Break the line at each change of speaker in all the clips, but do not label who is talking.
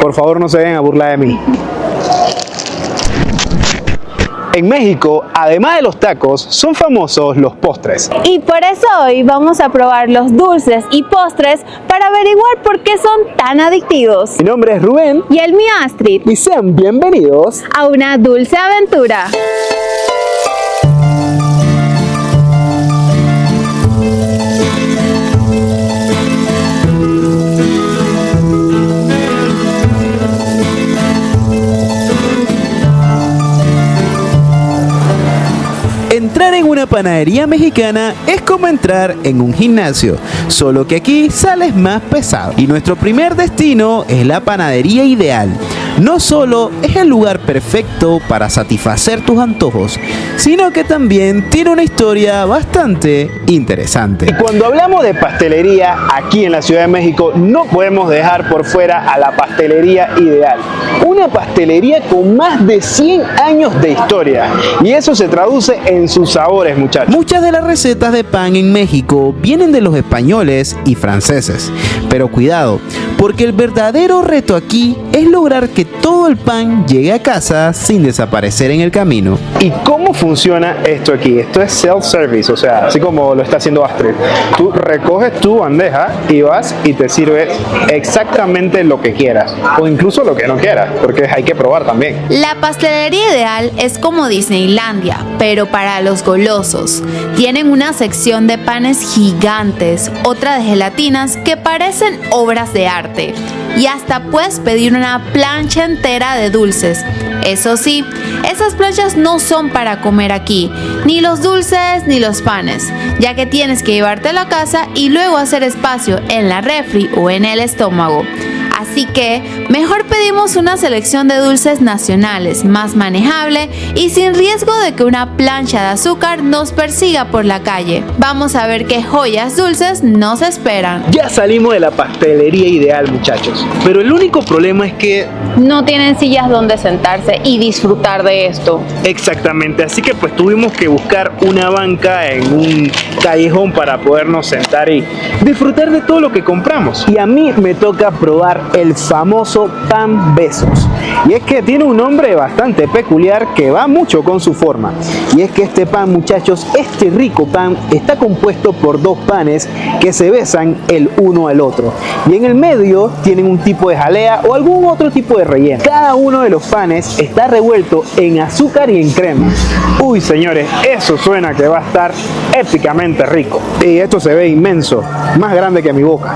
Por favor, no se vayan a burlar de mí. En México, además de los tacos, son famosos los postres.
Y por eso hoy vamos a probar los dulces y postres para averiguar por qué son tan adictivos.
Mi nombre es Rubén
Y el mío Astrid,
y sean bienvenidos.
a una dulce aventura.
Entrar en una panadería mexicana es como entrar en un gimnasio, solo que aquí sales más pesado. Y nuestro primer destino es la Panadería Ideal. No solo es el lugar perfecto para satisfacer tus antojos, sino que también tiene una historia bastante interesante.
Y cuando hablamos de pastelería aquí en la Ciudad de México, no podemos dejar por fuera a la Pastelería Ideal. Una pastelería con más de 100 años de historia. Y eso se traduce en sus sabores, muchachos.
Muchas de las recetas de pan en México vienen de los españoles y franceses. Pero cuidado, porque el verdadero reto aquí es lograr que todo el pan llegue a casa sin desaparecer en el camino.
¿Y cómo funciona esto aquí? Esto es self-service, o sea, así como lo está haciendo Astrid. Tú recoges tu bandeja y vas y te sirve exactamente lo que quieras, o incluso lo que no quieras, porque hay que probar también.
La pastelería Ideal es como Disneylandia, pero para los golosos. Tienen una sección de panes gigantes, otra de gelatinas que parecen obras de arte. Y hasta puedes pedir una plancha entera de dulces. Eso sí, esas planchas no son para comer aquí, ni los dulces ni los panes, ya que tienes que llevártelo a casa y luego hacer espacio en la refri o en el estómago. Así que mejor pedimos una selección de dulces nacionales, más manejable y sin riesgo de que una plancha de azúcar nos persiga por la calle. Vamos a ver qué joyas dulces nos esperan.
Ya salimos de la Pastelería Ideal, muchachos, pero el único problema es que...
No tienen sillas donde sentarse y disfrutar de esto.
Exactamente, así que pues tuvimos que buscar una banca en un callejón para podernos sentar y disfrutar de todo lo que compramos. Y a mí me toca probar el famoso pan Besos. Y es que tiene un nombre bastante peculiar que va mucho con su forma. Y es que este pan, muchachos, este rico pan está compuesto por dos panes que se besan el uno al otro. Y en el medio tienen un tipo de jalea o algún otro tipo de relleno. Cada uno de los panes está revuelto en azúcar y en crema. Uy, señores, eso suena que va a estar épicamente rico. Y esto se ve inmenso, más grande que mi boca.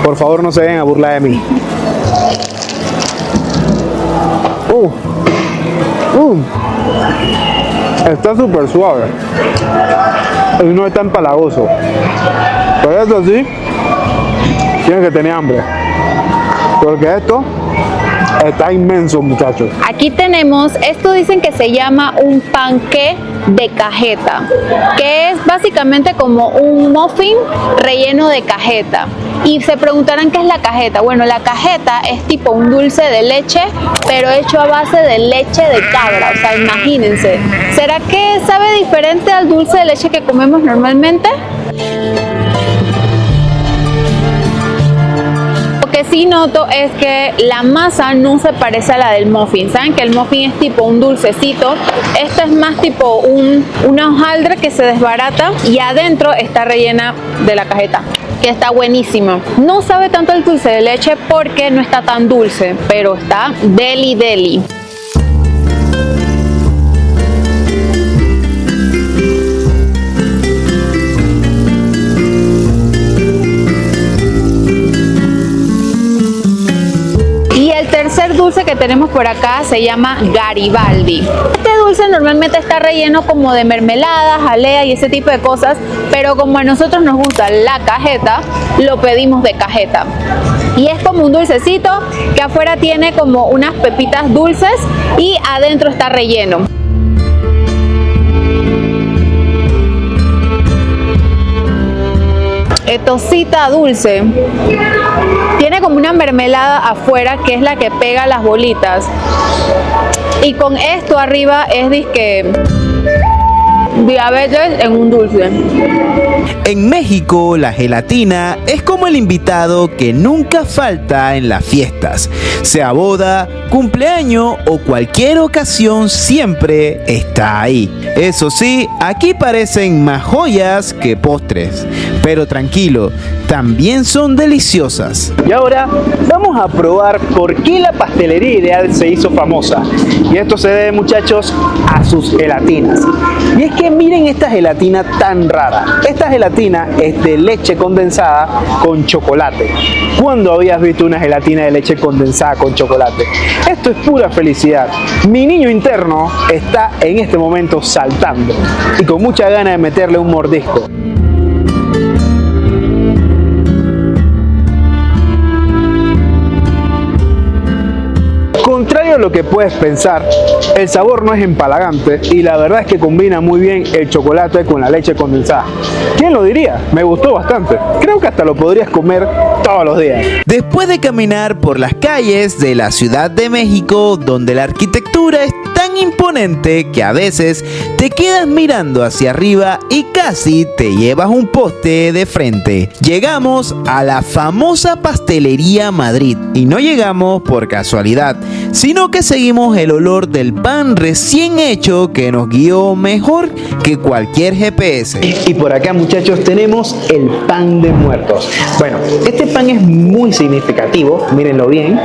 Por favor, no se vayan a burlar de mí. Está súper suave y no es tan empalagoso, pero eso sí, tienes que tener hambre, porque esto está inmenso, muchachos.
Aquí tenemos, esto dicen que se llama un panqué de cajeta, que es básicamente como un muffin relleno de cajeta. Y se preguntarán qué es la cajeta. Bueno, la cajeta es tipo un dulce de leche, pero hecho a base de leche de cabra. O sea, imagínense. ¿Será que sabe diferente al dulce de leche que comemos normalmente? Lo que sí noto es que la masa no se parece a la del muffin. ¿Saben que el muffin es tipo un dulcecito? Esto es más tipo una hojaldre que se desbarata y adentro está rellena de la cajeta, que está buenísima. No sabe tanto el dulce de leche porque no está tan dulce, pero está deli deli. Tercer dulce que tenemos por acá se llama Garibaldi. Este dulce normalmente está relleno como de mermelada, jalea y ese tipo de cosas, pero como a nosotros nos gusta la cajeta, lo pedimos de cajeta. Y es como un dulcecito que afuera tiene como unas pepitas dulces y adentro está relleno. Etosita dulce. Tiene como una mermelada afuera que es la que pega las bolitas. Y con esto arriba es disque Diabetes en un dulce.
En México, la gelatina es como el invitado que nunca falta en las fiestas. Sea boda, cumpleaños o cualquier ocasión, siempre está ahí. Eso sí, aquí parecen más joyas que postres. Pero tranquilo, también son deliciosas.
Y ahora vamos a probar por qué la pastelería ideal se hizo famosa. Y esto se debe, muchachos, a sus gelatinas. Y es que miren esta gelatina tan rara. Esta gelatina es de leche condensada con chocolate. ¿Cuándo habías visto una gelatina de leche condensada con chocolate? Esto es pura felicidad. Mi niño interno está en este momento saltando y con mucha ganas de meterle un mordisco. Contrario a lo que puedes pensar, el sabor no es empalagante y la verdad es que combina muy bien el chocolate con la leche condensada. ¿Quién lo diría? Me gustó bastante. Creo que hasta lo podrías comer todos los días.
Después de caminar por las calles de la Ciudad de México, donde la arquitectura es tan imponente que a veces te quedas mirando hacia arriba y casi te llevas un poste de frente, llegamos a la famosa Pastelería Madrid. Y no llegamos por casualidad, sino que seguimos el olor del pan recién hecho que nos guió mejor que cualquier GPS.
Y por acá, muchachos, tenemos el pan de muertos. Bueno, este pan es muy significativo, mírenlo bien.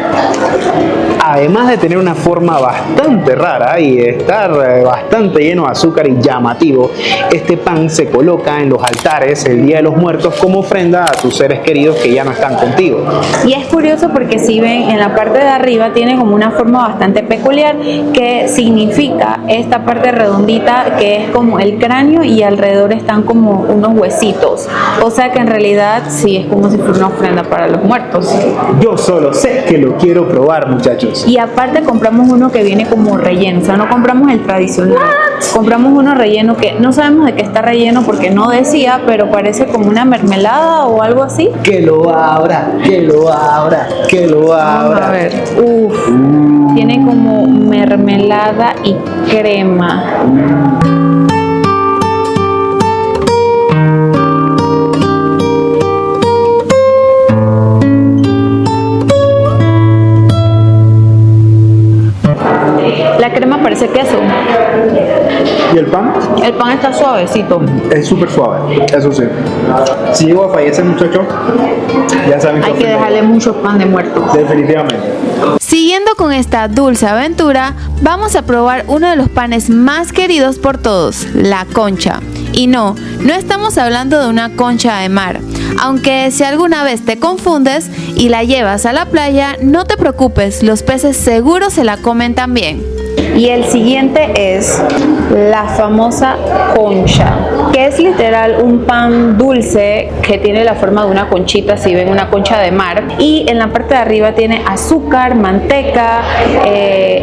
Además de tener una forma bastante rara y estar bastante lleno de azúcar y llamativo, este pan se coloca en los altares el Día de los Muertos como ofrenda a tus seres queridos que ya no están contigo.
Y es curioso porque si ven en la parte de arriba tiene como una forma bastante peculiar que significa esta parte redondita que es como el cráneo y alrededor están como unos huesitos. O sea que en realidad sí es como si fuera una ofrenda para los muertos.
Yo solo sé que lo quiero probar, muchachos.
Y aparte compramos uno que viene como relleno, o sea, no compramos el tradicional. Compramos uno relleno que no sabemos de qué está relleno porque no decía, pero parece como una mermelada o algo así.
Que lo abra, que lo abra, que lo abra.
Vamos a ver. Tiene como mermelada y crema. La crema parece queso.
¿Y el pan?
El pan está suavecito.
Es súper suave, eso sí. Si llego a fallecer, muchachos, ya saben que
Hay que dejarle mucho pan de muerto.
definitivamente.
Siguiendo con esta dulce aventura, vamos a probar uno de los panes más queridos por todos, la concha. Y no estamos hablando de una concha de mar. Aunque si alguna vez te confundes y la llevas a la playa, no te preocupes, los peces seguro se la comen también.
Y el siguiente es la famosa concha, que es literal un pan dulce que tiene la forma de una conchita, si ven una concha de mar, y en la parte de arriba tiene azúcar, manteca,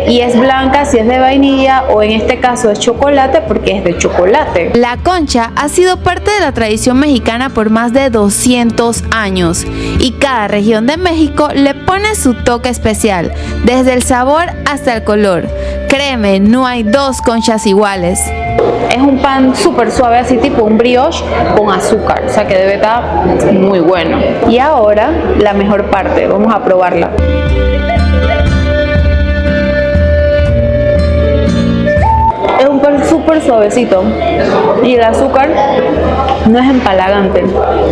y es blanca si es de vainilla o en este caso es chocolate porque es de chocolate.
La concha ha sido parte de la tradición mexicana por más de 200 años y cada región de México le pone su toque especial, desde el sabor hasta el color. Créeme, no hay dos conchas iguales.
Es un pan súper suave, así tipo un brioche con azúcar, o sea que debe estar muy bueno. Y ahora la mejor parte, vamos a probarla. Es un pan súper suavecito y el azúcar no es empalagante.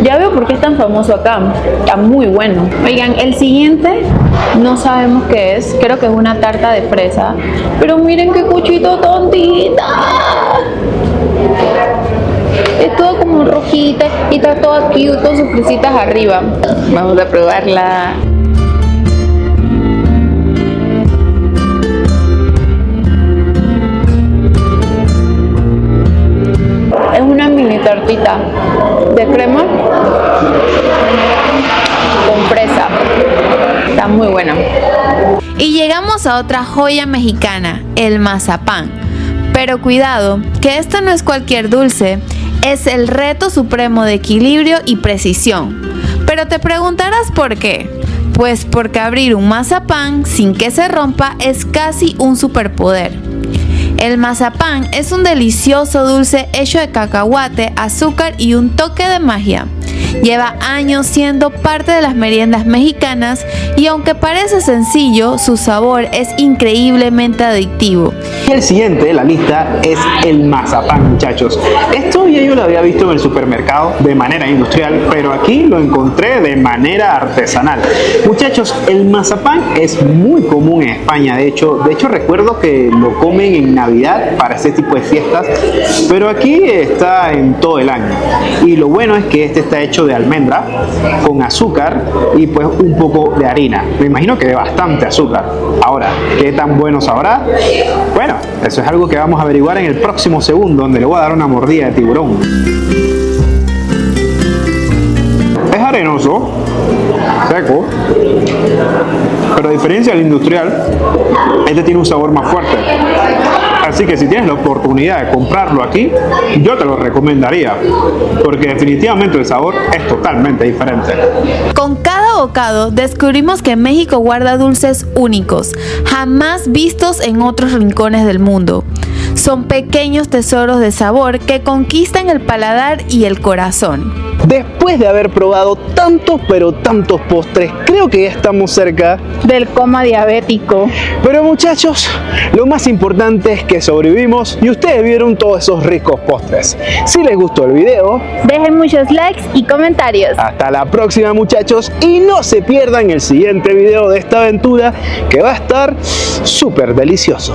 Ya veo por qué es tan famoso acá, está muy bueno. Oigan, el siguiente no sabemos qué es, creo que es una tarta de fresa, pero miren qué cuchito tontita. Es todo como rojita y está todo cute con sus fresitas arriba. Vamos a probarla. Es una mini tortita de crema con fresa. Está muy buena.
Y llegamos a otra joya mexicana, el mazapán. Pero cuidado, que esto no es cualquier dulce, es el reto supremo de equilibrio y precisión. Pero te preguntarás por qué. Pues porque abrir un mazapán sin que se rompa es casi un superpoder. El mazapán es un delicioso dulce hecho de cacahuate, azúcar y un toque de magia. Lleva años siendo parte de las meriendas mexicanas y aunque parece sencillo, su sabor es increíblemente adictivo.
Y el siguiente de la lista es el mazapán, muchachos. Esto ya yo lo había visto en el supermercado de manera industrial, pero aquí lo encontré de manera artesanal. Muchachos, el mazapán es muy común en España, de hecho recuerdo que lo comen en Navidad para este tipo de fiestas, pero aquí está en todo el año. Y lo bueno es que este está hecho de almendra con azúcar y pues un poco de harina. Me imagino que de bastante azúcar. Ahora, ¿qué tan bueno sabrá? Bueno, eso es algo que vamos a averiguar en el próximo segundo, donde le voy a dar una mordida de tiburón. Es arenoso, seco, pero a diferencia del industrial, este tiene un sabor más fuerte. Así que si tienes la oportunidad de comprarlo aquí, yo te lo recomendaría, porque definitivamente el sabor es totalmente diferente.
Con cada bocado descubrimos que México guarda dulces únicos, jamás vistos en otros rincones del mundo. Son pequeños tesoros de sabor que conquistan el paladar y el corazón.
Después de haber probado tantos pero tantos postres, creo que ya estamos cerca
Del coma diabético.
Pero muchachos, lo más importante es que sobrevivimos y ustedes vieron todos esos ricos postres. Si les gustó el video,
Dejen muchos likes y comentarios.
hasta la próxima muchachos y no se pierdan el siguiente video de esta aventura que va a estar súper delicioso.